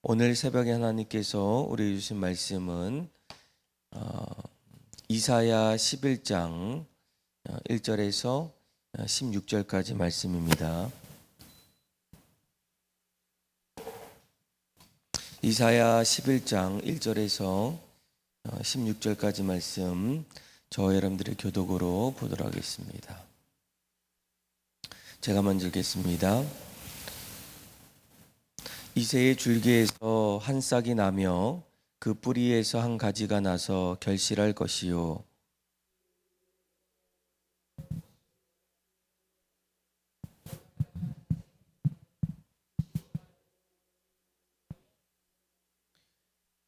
오늘 새벽에 하나님께서 우리 주신 말씀은 이사야 11장 1절에서 16절까지 말씀입니다. 이사야 11장 1절에서 16절까지 말씀 저 여러분들의 교독으로 보도록 하겠습니다. 제가 먼저 읽겠습니다. 이새의 줄기에서 한 싹이 나며 그 뿌리에서 한 가지가 나서 결실할 것이요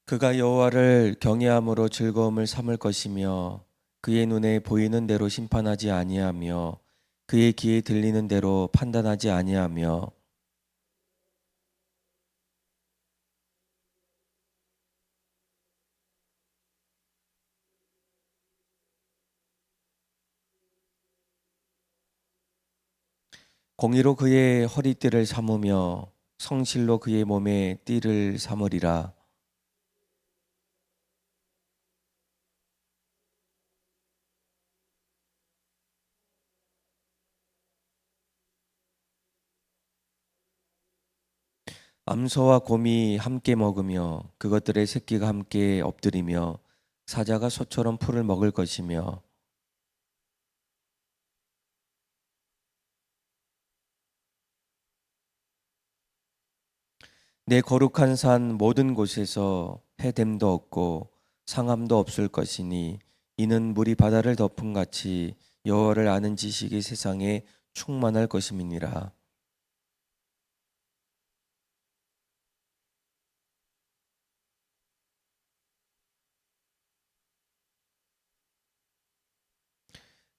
그가 여호와를 경외함으로 즐거움을 삼을 것이며 그의 눈에 보이는 대로 심판하지 아니하며 그의 귀에 들리는 대로 판단하지 아니하며 공의로 그의 허리띠를 삼으며 성실로 그의 몸에 띠를 삼으리라. 암소와 곰이 함께 먹으며 그것들의 새끼가 함께 엎드리며 사자가 소처럼 풀을 먹을 것이며 내 거룩한 산 모든 곳에서 해됨도 없고 상함도 없을 것이니 이는 물이 바다를 덮음 같이 여호와를 아는 지식이 세상에 충만할 것임이니라.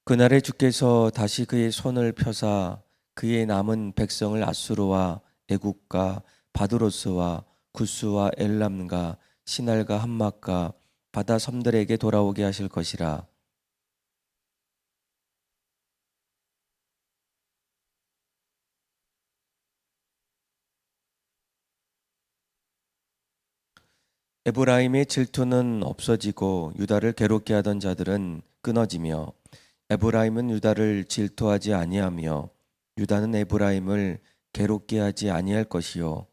그날에 주께서 다시 그의 손을 펴사 그의 남은 백성을 아수르와 애국과 바드로스와 구스와 엘람과 시날과 함막과 바다 섬들에게 돌아오게 하실 것이라. 에브라임의 질투는 없어지고 유다를 괴롭게 하던 자들은 끊어지며 에브라임은 유다를 질투하지 아니하며 유다는 에브라임을 괴롭게 하지 아니할 것이요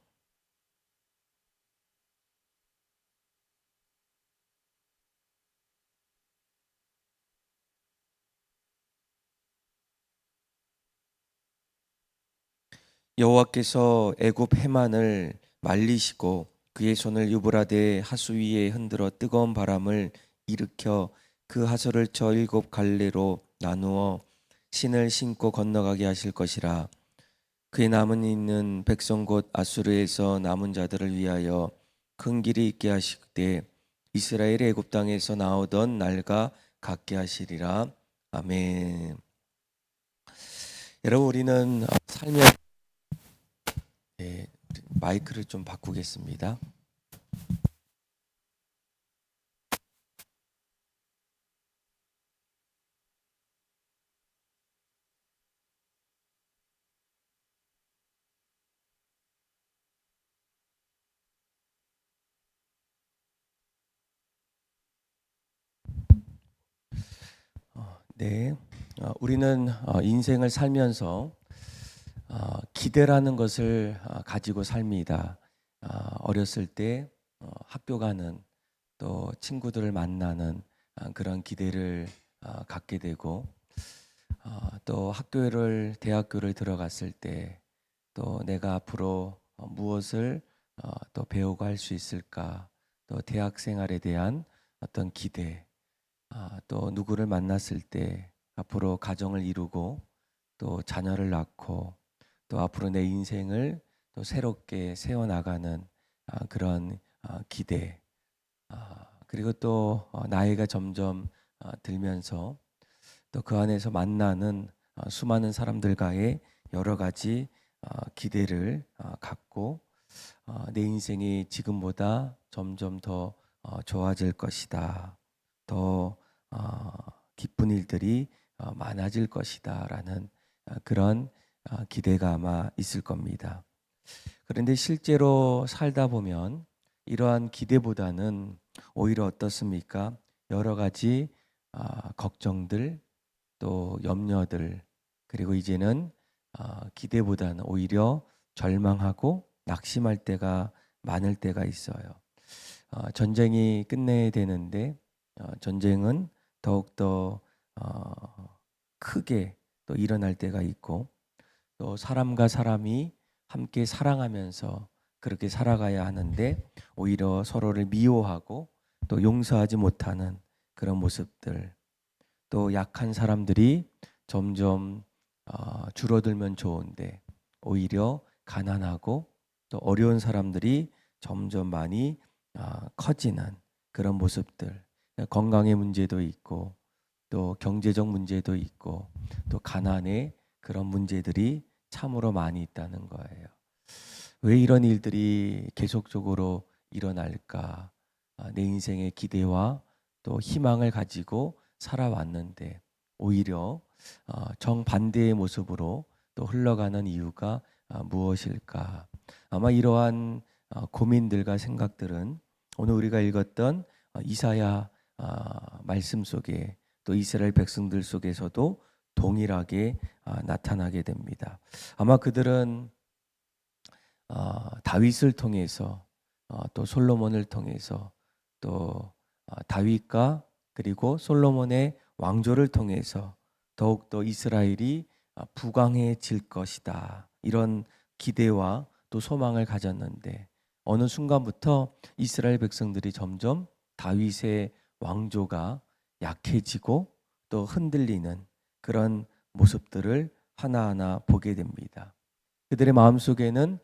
여호와께서 애굽 해만을 말리시고 그의 손을 유브라데 하수 위에 흔들어 뜨거운 바람을 일으켜 그 하수를 저 일곱 갈래로 나누어 신을 신고 건너가게 하실 것이라. 그의 남은 있는 백성 곧 아수르에서 남은 자들을 위하여 큰 길이 있게 하시되 이스라엘의 애굽 땅에서 나오던 날과 같게 하시리라. 아멘. 여러분, 우리는 삶의 마이크를 좀 바꾸겠습니다. 네, 우리는 인생을 살면서 기대라는 것을 가지고 삽니다. 어렸을 때 학교 가는 또 친구들을 만나는 그런 기대를 갖게 되고 또 대학교를 들어갔을 때 또 내가 앞으로 무엇을 또 배우고 할 수 있을까 또 대학 생활에 대한 어떤 기대 또 누구를 만났을 때 앞으로 가정을 이루고 또 자녀를 낳고 또 앞으로 내 인생을 또 새롭게 세워나가는 그런 기대 그리고 또 나이가 점점 들면서 또 그 안에서 만나는 수많은 사람들과의 여러 가지 기대를 갖고 내 인생이 지금보다 점점 더 좋아질 것이다. 더 기쁜 일들이 많아질 것이다라는 그런 기대가 아마 있을 겁니다. 그런데 실제로 살다 보면 이러한 기대보다는 오히려 어떻습니까? 여러 가지 걱정들 또 염려들 그리고 이제는 기대보다는 오히려 절망하고 낙심할 때가 많을 때가 있어요. 전쟁이 끝내야 되는데 전쟁은 더욱더 크게 또 일어날 때가 있고 또 사람과 사람이 함께 사랑하면서 그렇게 살아가야 하는데 오히려 서로를 미워하고 또 용서하지 못하는 그런 모습들 또 약한 사람들이 점점 줄어들면 좋은데 오히려 가난하고 또 어려운 사람들이 점점 많이 커지는 그런 모습들 건강의 문제도 있고 또 경제적 문제도 있고 또 가난의 그런 문제들이 참으로 많이 있다는 거예요. 왜 이런 일들이 계속적으로 일어날까? 내 인생의 기대와 또 희망을 가지고 살아왔는데 오히려 정반대의 모습으로 또 흘러가는 이유가 무엇일까? 아마 이러한 고민들과 생각들은 오늘 우리가 읽었던 이사야 말씀 속에 또 이스라엘 백성들 속에서도 동일하게 나타나게 됩니다. 아마 그들은 다윗을 통해서 또 솔로몬을 통해서 또 다윗과 그리고 솔로몬의 왕조를 통해서 더욱더 이스라엘이 부강해질 것이다. 이런 기대와 또 소망을 가졌는데 어느 순간부터 이스라엘 백성들이 점점 다윗의 왕조가 약해지고 또 흔들리는 그런 모습들을 하나하나 보게 됩니다. 그들의 마음속에는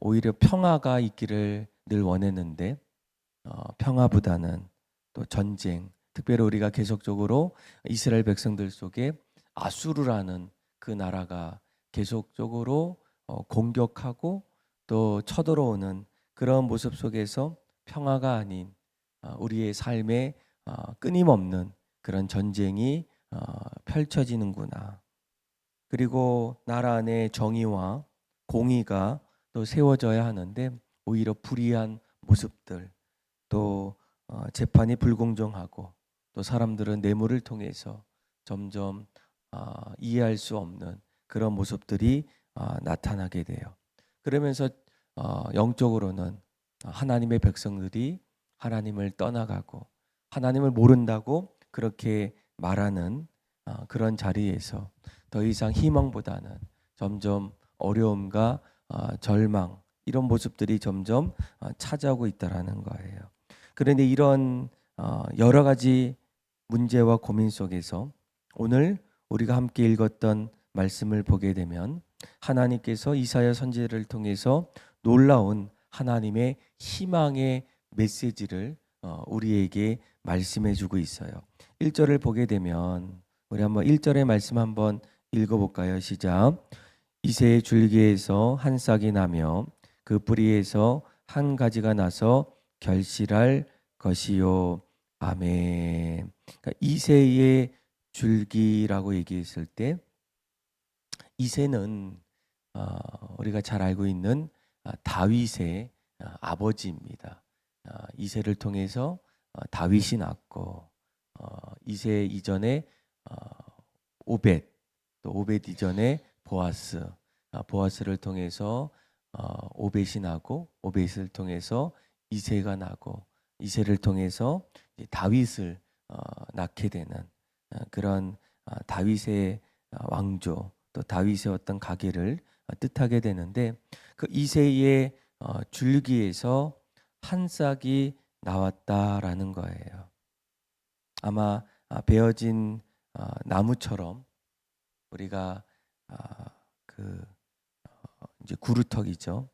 오히려 평화가 있기를 늘 원했는데 평화보다는 또 전쟁, 특별히 우리가 계속적으로 이스라엘 백성들 속에 아수르라는 그 나라가 계속적으로 공격하고 또 쳐들어오는 그런 모습 속에서 평화가 아닌 우리의 삶에 끊임없는 그런 전쟁이 펼쳐지는구나. 그리고 나라 안에 정의와 공의가 또 세워져야 하는데 오히려 불의한 모습들 또 재판이 불공정하고 또 사람들은 뇌물을 통해서 점점 이해할 수 없는 그런 모습들이 나타나게 돼요. 그러면서 영적으로는 하나님의 백성들이 하나님을 떠나가고 하나님을 모른다고 그렇게 말하는 그런 자리에서 더 이상 희망보다는 점점 어려움과 절망 이런 모습들이 점점 찾아오고 있다라는 거예요. 그런데 이런 여러 가지 문제와 고민 속에서 오늘 우리가 함께 읽었던 말씀을 보게 되면 하나님께서 이사야 선지자를 통해서 놀라운 하나님의 희망의 메시지를 우리에게 말씀해 주고 있어요. 1절을 보게 되면 우리 한번 1절의 말씀 한번 읽어볼까요? 시작. 이새의 줄기에서 한 싹이 나며 그 뿌리에서 한 가지가 나서 결실할 것이요. 아멘. 그러니까 이새의 줄기라고 얘기했을 때 이새는 우리가 잘 알고 있는 다윗의 아버지입니다. 이새를 통해서 다윗이 났고 이새 이전에 오벳 또 오벳 이전에 보아스 보아스를 통해서 오벳이 나고 오벳을 통해서 이새가 나고 이새를 통해서 다윗을 낳게 되는 그런 다윗의 왕조 또 다윗의 어떤 가계를 뜻하게 되는데 그 이새의 줄기에서 한 싹이 나왔다라는 거예요. 아마 베어진 나무처럼 우리가 그 이제 구루턱이죠.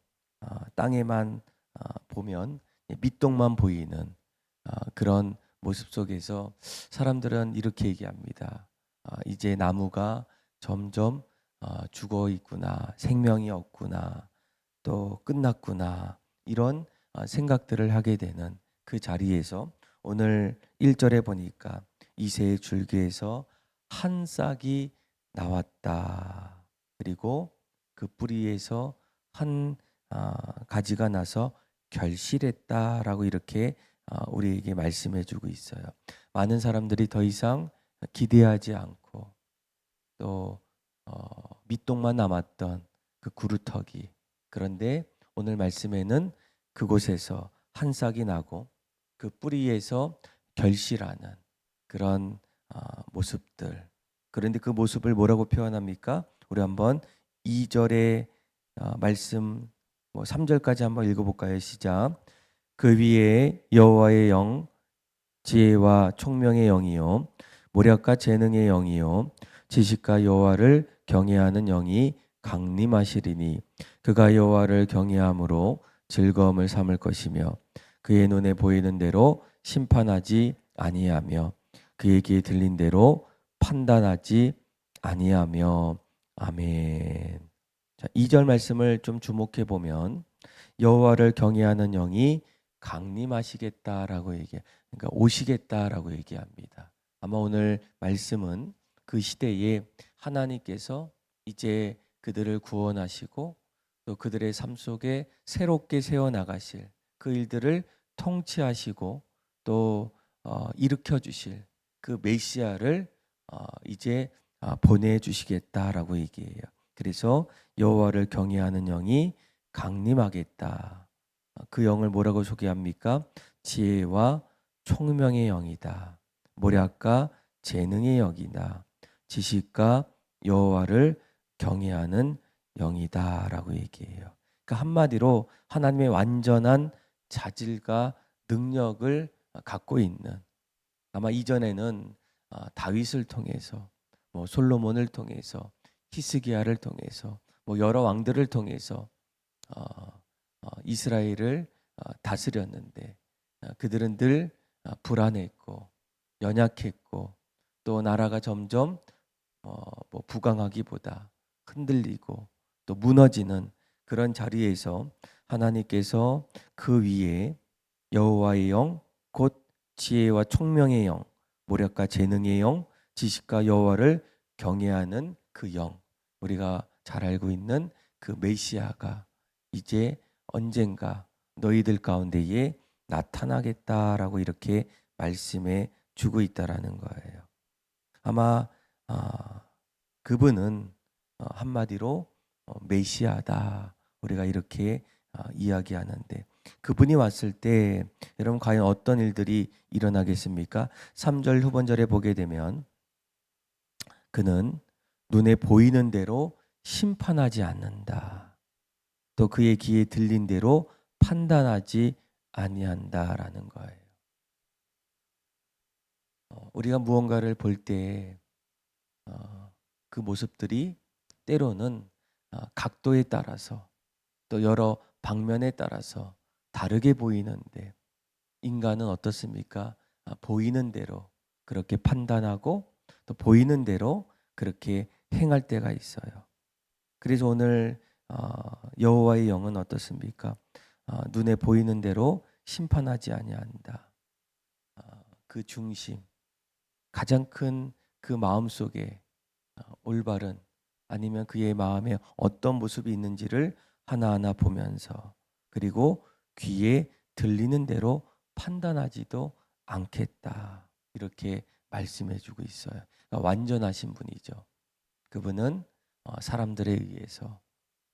땅에만 보면 밑동만 보이는 그런 모습 속에서 사람들은 이렇게 얘기합니다. 이제 나무가 점점 죽어 있구나, 생명이 없구나, 또 끝났구나 이런 생각들을 하게 되는 그 자리에서 오늘 1절에 보니까 이새의 줄기에서 한 싹이 나왔다. 그리고 그 뿌리에서 한 가지가 나서 결실했다라고 이렇게 우리에게 말씀해주고 있어요. 많은 사람들이 더 이상 기대하지 않고 또 밑동만 남았던 그 구루터기, 그런데 오늘 말씀에는 그곳에서 한 싹이 나고 그 뿌리에서 결실하는 그런 모습들. 그런데 그 모습을 뭐라고 표현합니까? 우리 한번 2절의 말씀 3절까지 한번 읽어볼까요? 시작. 그 위에 여호와의 영, 지혜와 총명의 영이요 모략과 재능의 영이요 지식과 여호와를 경외하는 영이 강림하시리니 그가 여호와를 경외함으로 즐거움을 삼을 것이며 그의 눈에 보이는 대로 심판하지 아니하며 그의 귀에 들린 대로 판단하지 아니하며. 아멘. 자, 2절 말씀을 좀 주목해 보면 여호와를 경외하는 영이 강림하시겠다라고 그러니까 오시겠다라고 얘기합니다. 아마 오늘 말씀은 그 시대에 하나님께서 이제 그들을 구원하시고 또 그들의 삶 속에 새롭게 세워 나가실 그 일들을 통치하시고 또 일으켜 주실 그 메시아를 이제 보내 주시겠다라고 얘기해요. 그래서 여호와를 경외하는 영이 강림하겠다. 그 영을 뭐라고 소개합니까? 지혜와 총명의 영이다. 모략과 재능의 영이다. 지식과 여호와를 경외하는 영이다라고 얘기해요. 그러니까 한마디로 하나님의 완전한 자질과 능력을 갖고 있는, 아마 이전에는 다윗을 통해서 솔로몬을 통해서 히스기야를 통해서 여러 왕들을 통해서 이스라엘을 다스렸는데 그들은 늘 불안했고 연약했고 또 나라가 점점 부강하기보다 흔들리고 또 무너지는 그런 자리에서 하나님께서 그 위에 여호와의 영, 곧 지혜와 총명의 영, 모략과 재능의 영, 지식과 여호와를 경외하는 그 영, 우리가 잘 알고 있는 그 메시아가 이제 언젠가 너희들 가운데에 나타나겠다라고 이렇게 말씀해 주고 있다라는 거예요. 아마 그분은 한마디로 메시아다 우리가 이렇게 이야기하는데, 그분이 왔을 때 여러분 과연 어떤 일들이 일어나겠습니까? 3절 후반절에 보게 되면 그는 눈에 보이는 대로 심판하지 않는다. 또 그의 귀에 들린 대로 판단하지 아니한다라는 거예요. 우리가 무언가를 볼 때 그 모습들이 때로는 각도에 따라서 또 여러 방면에 따라서 다르게 보이는데, 인간은 어떻습니까? 보이는 대로 그렇게 판단하고 또 보이는 대로 그렇게 행할 때가 있어요. 그래서 오늘 여호와의 영은 어떻습니까? 눈에 보이는 대로 심판하지 아니한다. 그 중심, 가장 큰 그 마음 속에 올바른, 아니면 그의 마음에 어떤 모습이 있는지를 하나하나 보면서, 그리고 귀에 들리는 대로 판단하지도 않겠다. 이렇게 말씀해 주고 있어요. 그러니까 완전하신 분이죠. 그분은 사람들에 의해서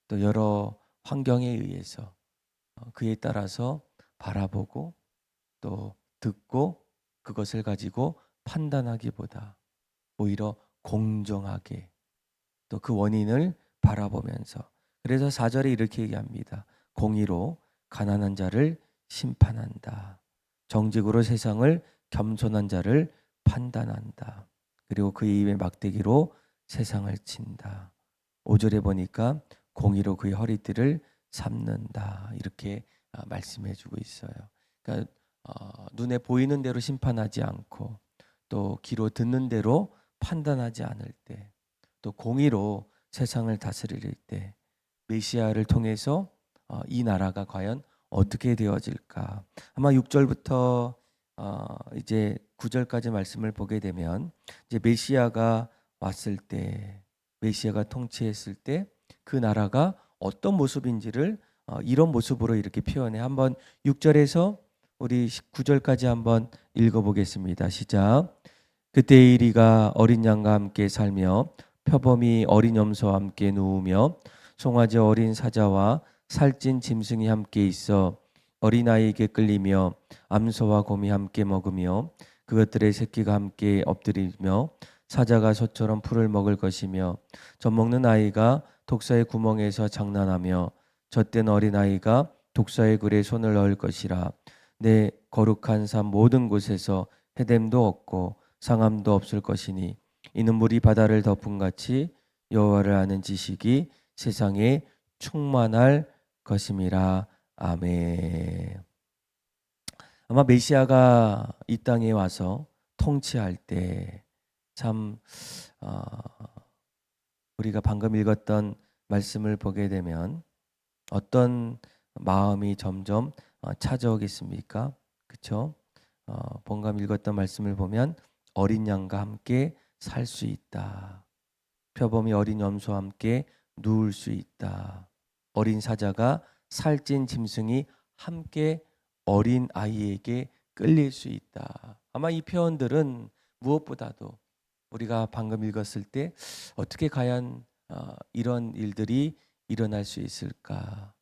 또 여러 환경에 의해서 그에 따라서 바라보고 또 듣고 그것을 가지고 판단하기보다 오히려 공정하게 또 그 원인을 바라보면서, 그래서 4절에 이렇게 얘기합니다. 공의로 가난한 자를 심판한다. 정직으로 세상을 겸손한 자를 판단한다. 그리고 그의 입의 막대기로 세상을 친다. 5절에 보니까 공의로 그의 허리띠를 삼는다. 이렇게 말씀해 주고 있어요. 그러니까 눈에 보이는 대로 심판하지 않고 또 귀로 듣는 대로 판단하지 않을 때, 또 공의로 세상을 다스릴 때 메시아를 통해서 이 나라가 과연 어떻게 되어질까? 아마 6절부터 이제 9절까지 말씀을 보게 되면 이제 메시아가 왔을 때, 메시아가 통치했을 때 그 나라가 어떤 모습인지를 이런 모습으로 이렇게 표현해. 한번 6절에서 우리 9절까지 한번 읽어보겠습니다. 시작. 그때 에리가 어린 양과 함께 살며 표범이 어린 염소와 함께 누우며 송아지 어린 사자와 살찐 짐승이 함께 있어 어린아이에게 끌리며 암소와 곰이 함께 먹으며 그것들의 새끼가 함께 엎드리며 사자가 소처럼 풀을 먹을 것이며 젖먹는 아이가 독사의 구멍에서 장난하며 젖된 어린아이가 독사의 굴에 손을 넣을 것이라. 내 거룩한 삶 모든 곳에서 해됨도 없고 상함도 없을 것이니 이는 물이 바다를 덮은 같이 여호와를 아는 지식이 세상에 충만할 것임이라. 아멘. 아마 메시아가 이 땅에 와서 통치할 때 참 우리가 방금 읽었던 말씀을 보게 되면 어떤 마음이 점점 찾아오겠습니까? 그렇죠? 본감 읽었던 말씀을 보면 어린 양과 함께 살 수 있다. 표범이 어린 염소와 함께 누울 수 있다. 어린 사자가 살찐 짐승이 함께 어린 아이에게 끌릴 수 있다. 아마 이 표현들은 무엇보다도 우리가 방금 읽었을 때 어떻게 과연 이런 일들이 일어날 수 있을까?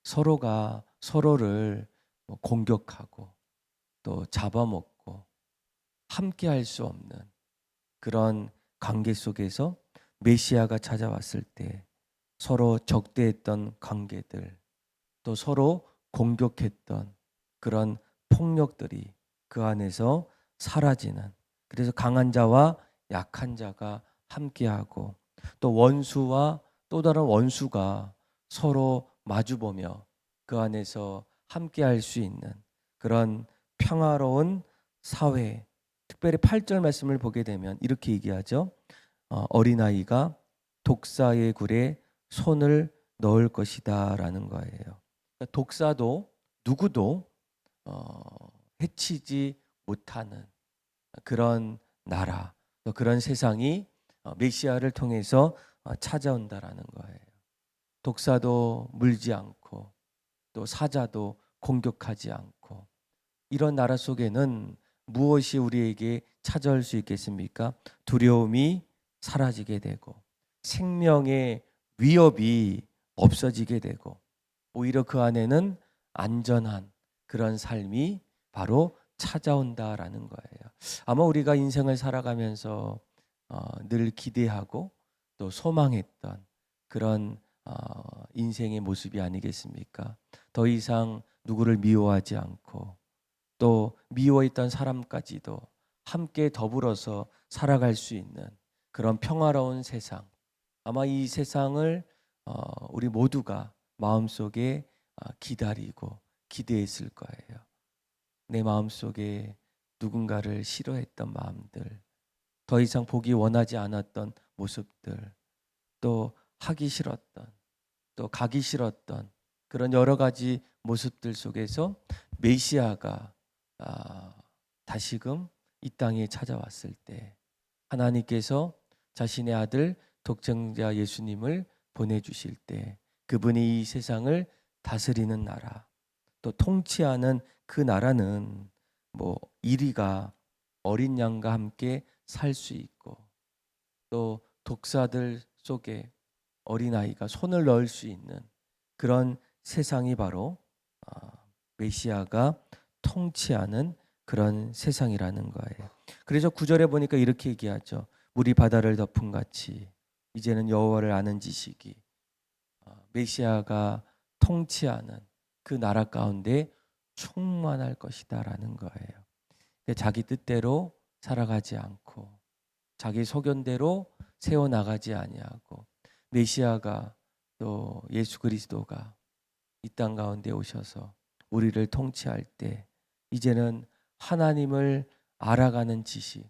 서로가 서로를 공격하고 또 잡아먹고 함께 할 수 없는 그런 관계 속에서 메시아가 찾아왔을 때 서로 적대했던 관계들, 또 서로 공격했던 그런 폭력들이 그 안에서 사라지는, 그래서 강한 자와 약한 자가 함께하고 또 원수와 또 다른 원수가 서로 마주보며 그 안에서 함께할 수 있는 그런 평화로운 사회. 특별히 8절 말씀을 보게 되면 이렇게 얘기하죠. 어린아이가 독사의 굴에 손을 넣을 것이다 라는 거예요. 독사도 누구도 해치지 못하는 그런 나라, 또 그런 세상이 메시아를 통해서 찾아온다라는 거예요. 독사도 물지 않고 또 사자도 공격하지 않고 이런 나라 속에는 무엇이 우리에게 찾아올 수 있겠습니까? 두려움이 사라지게 되고 생명의 위협이 없어지게 되고 오히려 그 안에는 안전한 그런 삶이 바로 찾아온다라는 거예요. 아마 우리가 인생을 살아가면서 늘 기대하고 또 소망했던 그런 인생의 모습이 아니겠습니까? 더 이상 누구를 미워하지 않고 또 미워했던 사람까지도 함께 더불어서 살아갈 수 있는 그런 평화로운 세상. 아마 이 세상을 우리 모두가 마음속에 기다리고 기대했을 거예요. 내 마음속에 누군가를 싫어했던 마음들, 더 이상 보기 원하지 않았던 모습들, 또 하기 싫었던, 또 가기 싫었던 그런 여러 가지 모습들 속에서 메시아가 다시금 이 땅에 찾아왔을 때 하나님께서 자신의 아들 독생자 예수님을 보내주실 때 그분이 이 세상을 다스리는 나라, 또 통치하는 그 나라는 이리가 어린 양과 함께 살 수 있고 또 독사들 속에 어린아이가 손을 넣을 수 있는 그런 세상이 바로 메시아가 통치하는 그런 세상이라는 거예요. 그래서 9절에 보니까 이렇게 얘기하죠. 물이 바다를 덮은 같이 이제는 여호와를 아는 지식이 메시아가 통치하는 그 나라 가운데 충만할 것이다라는 거예요. 자기 뜻대로 살아가지 않고 자기 소견대로 세워나가지 아니하고 메시아가 또 예수 그리스도가 이 땅 가운데 오셔서 우리를 통치할 때 이제는 하나님을 알아가는 지식,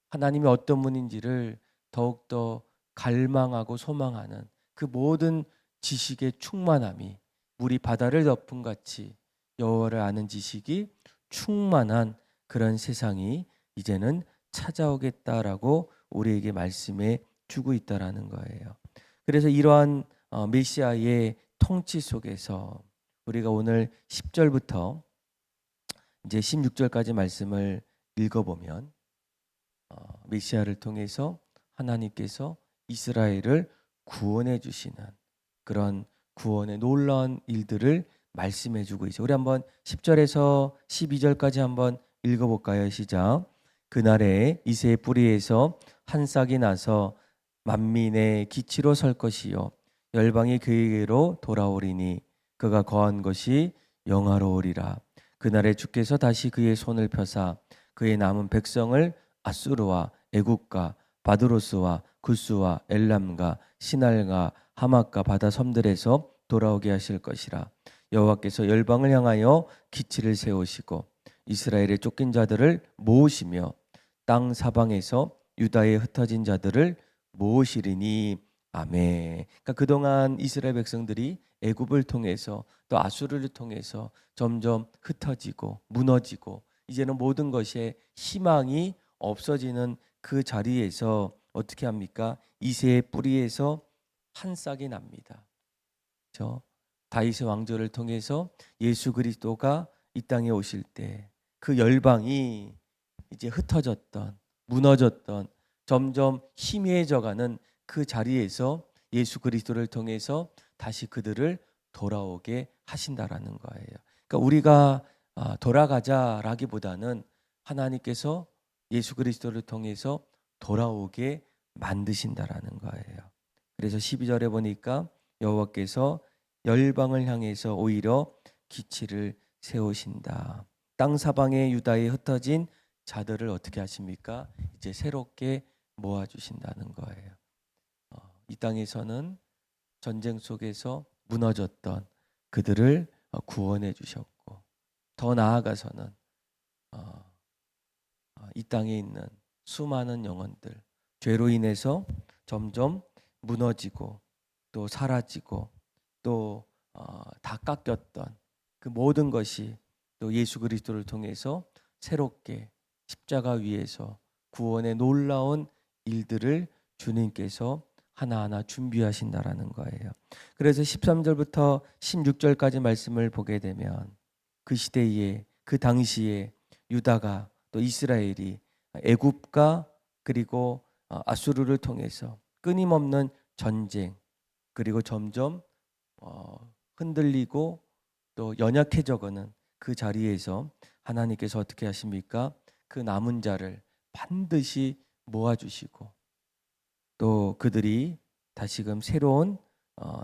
하나님이 어떤 분인지를 더욱더 갈망하고 소망하는 그 모든 지식의 충만함이 물이 바다를 덮은 같이 여호와를 아는 지식이 충만한 그런 세상이 이제는 찾아오겠다라고 우리에게 말씀해 주고 있다라는 거예요. 그래서 이러한 메시아의 통치 속에서 우리가 오늘 10절부터 이제 16절까지 말씀을 읽어보면 메시아를 통해서 하나님께서 이스라엘을 구원해 주시는 그런 구원의 놀라운 일들을 말씀해 주고 있어요. 우리 한번 10절에서 12절까지 한번 읽어볼까요? 시작. 그날에 이새의 뿌리에서 한 싹이 나서 만민의 기치로 설 것이요 열방이 그에게로 돌아오리니 그가 거한 것이 영화로우리라. 그날에 주께서 다시 그의 손을 펴사 그의 남은 백성을 아수르와 애국과 바드로스와 구스와 엘람과 시날과 하맛과 바다 섬들에서 돌아오게 하실 것이라. 여호와께서 열방을 향하여 기치를 세우시고 이스라엘의 쫓긴 자들을 모으시며 땅 사방에서 유다의 흩어진 자들을 모으시리니. 아멘. 그러니까 그동안 이스라엘 백성들이 애굽을 통해서 또 아수르를 통해서 점점 흩어지고 무너지고 이제는 모든 것에 희망이 없어지는 그 자리에서 어떻게 합니까? 이새의 뿌리에서 한 싹이 납니다. 그렇죠? 다윗의 왕조를 통해서 예수 그리스도가 이 땅에 오실 때 그 열방이 이제 흩어졌던 무너졌던 점점 희미해져가는 그 자리에서 예수 그리스도를 통해서 다시 그들을 돌아오게 하신다라는 거예요. 그러니까 우리가 돌아가자라기보다는 하나님께서 예수 그리스도를 통해서 돌아오게 만드신다라는 거예요. 그래서 12절에 보니까 여호와께서 열방을 향해서 오히려 기치를 세우신다. 땅 사방에 유다에 흩어진 자들을 어떻게 하십니까? 이제 새롭게 모아 주신다는 거예요. 이 땅에서는 전쟁 속에서 무너졌던 그들을 구원해 주셨고 더 나아가서는 이 땅에 있는 수많은 영혼들 죄로 인해서 점점 무너지고 또 사라지고 또 다 깎였던 그 모든 것이 또 예수 그리스도를 통해서 새롭게 십자가 위에서 구원의 놀라운 일들을 주님께서 하나하나 준비하신다라는 거예요. 그래서 13절부터 16절까지 말씀을 보게 되면 그 시대에 그 당시에 유다가 또 이스라엘이 애굽과 그리고 아수르를 통해서 끊임없는 전쟁 그리고 점점 흔들리고 또 연약해져가는 그 자리에서 하나님께서 어떻게 하십니까? 그 남은 자를 반드시 모아주시고 또 그들이 다시금 새로운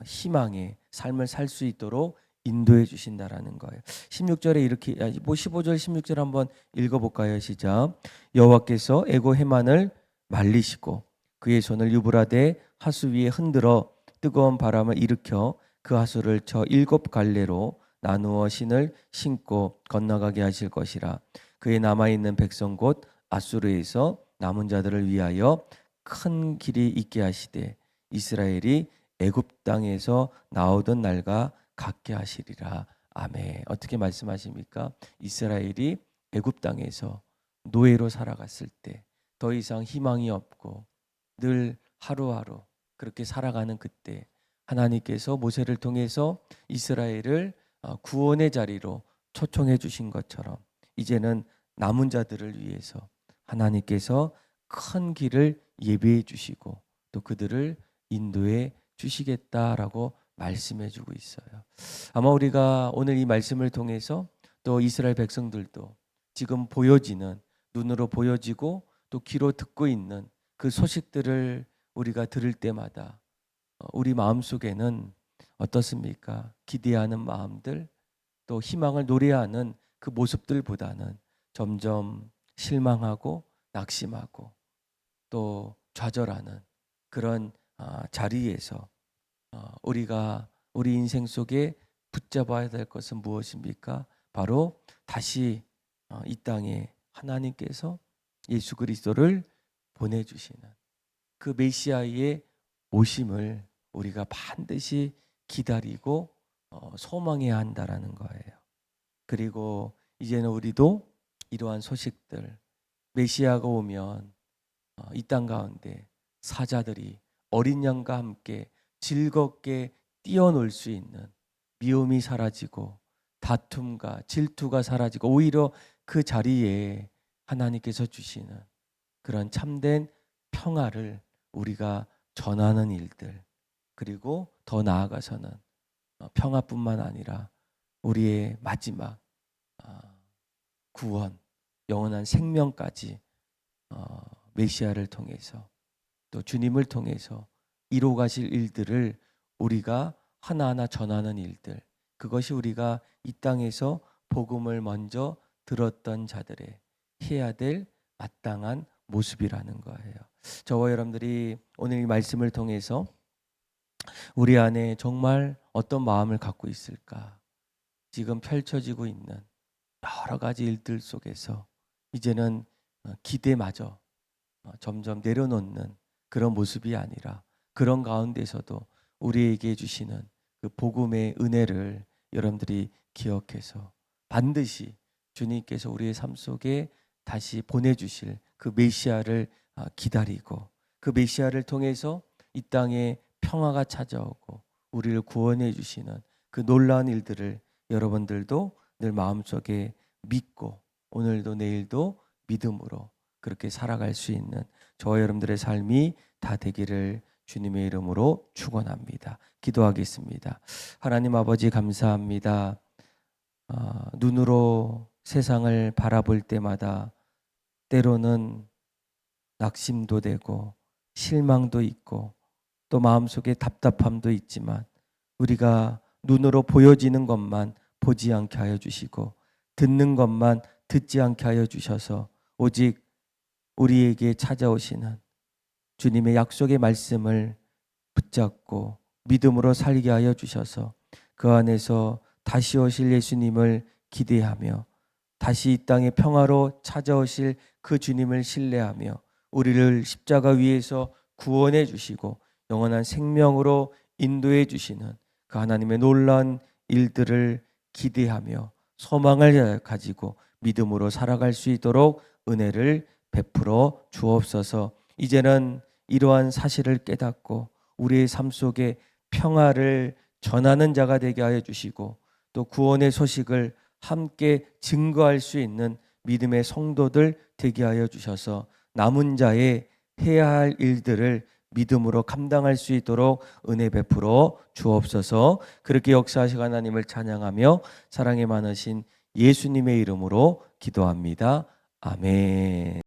희망의 삶을 살 수 있도록 인도해 주신다라는 거예요. 16절에 이렇게 15절 16절 한번 읽어볼까요? 시작. 여호와께서 애고 해만을 말리시고 그의 손을 유브라데 하수 위에 흔들어 뜨거운 바람을 일으켜 그 하수를 저 7갈래로 나누어 신을 신고 건너가게 하실 것이라. 그의 남아있는 백성 곧 아수르에서 남은 자들을 위하여 큰 길이 있게 하시되 이스라엘이 애굽 땅에서 나오던 날과 같게 하시리라. 아멘. 어떻게 말씀하십니까? 이스라엘이 애굽 땅에서 노예로 살아갔을 때 더 이상 희망이 없고 늘 하루하루 그렇게 살아가는 그때 하나님께서 모세를 통해서 이스라엘을 구원의 자리로 초청해 주신 것처럼 이제는 남은 자들을 위해서 하나님께서 큰 길을 예비해 주시고 또 그들을 인도해 주시겠다라고 말씀해 주고 있어요. 아마 우리가 오늘 이 말씀을 통해서 또 이스라엘 백성들도 지금 보여지는 눈으로 보여지고 또 귀로 듣고 있는 그 소식들을 우리가 들을 때마다 우리 마음속에는 어떻습니까? 기대하는 마음들 또 희망을 노래하는 그 모습들보다는 점점 실망하고 낙심하고 또 좌절하는 그런 자리에서 우리가 우리 인생 속에 붙잡아야 될 것은 무엇입니까? 바로 다시 이 땅에 하나님께서 예수 그리스도를 보내주시는 그 메시아의 오심을 우리가 반드시 기다리고 소망해야 한다라는 거예요. 그리고 이제는 우리도 이러한 소식들 메시아가 오면 이 땅 가운데 사자들이 어린 양과 함께 즐겁게 뛰어놀 수 있는, 미움이 사라지고 다툼과 질투가 사라지고 오히려 그 자리에 하나님께서 주시는 그런 참된 평화를 우리가 전하는 일들, 그리고 더 나아가서는 평화뿐만 아니라 우리의 마지막 구원, 영원한 생명까지 메시아를 통해서 또 주님을 통해서 이루어 가실 일들을 우리가 하나하나 전하는 일들, 그것이 우리가 이 땅에서 복음을 먼저 들었던 자들의 해야 될 마땅한 모습이라는 거예요. 저와 여러분들이 오늘 이 말씀을 통해서 우리 안에 정말 어떤 마음을 갖고 있을까? 지금 펼쳐지고 있는 여러 가지 일들 속에서 이제는 기대마저 점점 내려놓는 그런 모습이 아니라, 그런 가운데서도 우리에게 주시는 그 복음의 은혜를 여러분들이 기억해서 반드시 주님께서 우리의 삶 속에 다시 보내주실 그 메시아를 기다리고, 그 메시아를 통해서 이 땅에 평화가 찾아오고 우리를 구원해 주시는 그 놀라운 일들을 여러분들도 늘 마음속에 믿고 오늘도 내일도 믿음으로 그렇게 살아갈 수 있는 저와 여러분들의 삶이 다 되기를 주님의 이름으로 축원합니다. 기도하겠습니다. 하나님 아버지, 감사합니다. 눈으로 세상을 바라볼 때마다 때로는 낙심도 되고 실망도 있고 또 마음속에 답답함도 있지만, 우리가 눈으로 보여지는 것만 보지 않게 하여 주시고 듣는 것만 듣지 않게 하여 주셔서 오직 우리에게 찾아오시는 주님의 약속의 말씀을 붙잡고 믿음으로 살게 하여 주셔서 그 안에서 다시 오실 예수님을 기대하며 다시 이 땅의 평화로 찾아오실 그 주님을 신뢰하며 우리를 십자가 위에서 구원해 주시고 영원한 생명으로 인도해 주시는 그 하나님의 놀라운 일들을 기대하며 소망을 가지고 믿음으로 살아갈 수 있도록 은혜를 베풀어 주옵소서. 이제는 이러한 사실을 깨닫고 우리의 삶 속에 평화를 전하는 자가 되게 하여 주시고 또 구원의 소식을 함께 증거할 수 있는 믿음의 성도들 되게 하여 주셔서 남은 자의 해야 할 일들을 믿음으로 감당할 수 있도록 은혜 베풀어 주옵소서. 그렇게 역사하시고 하나님을 찬양하며 사랑이 많으신 예수님의 이름으로 기도합니다. 아멘.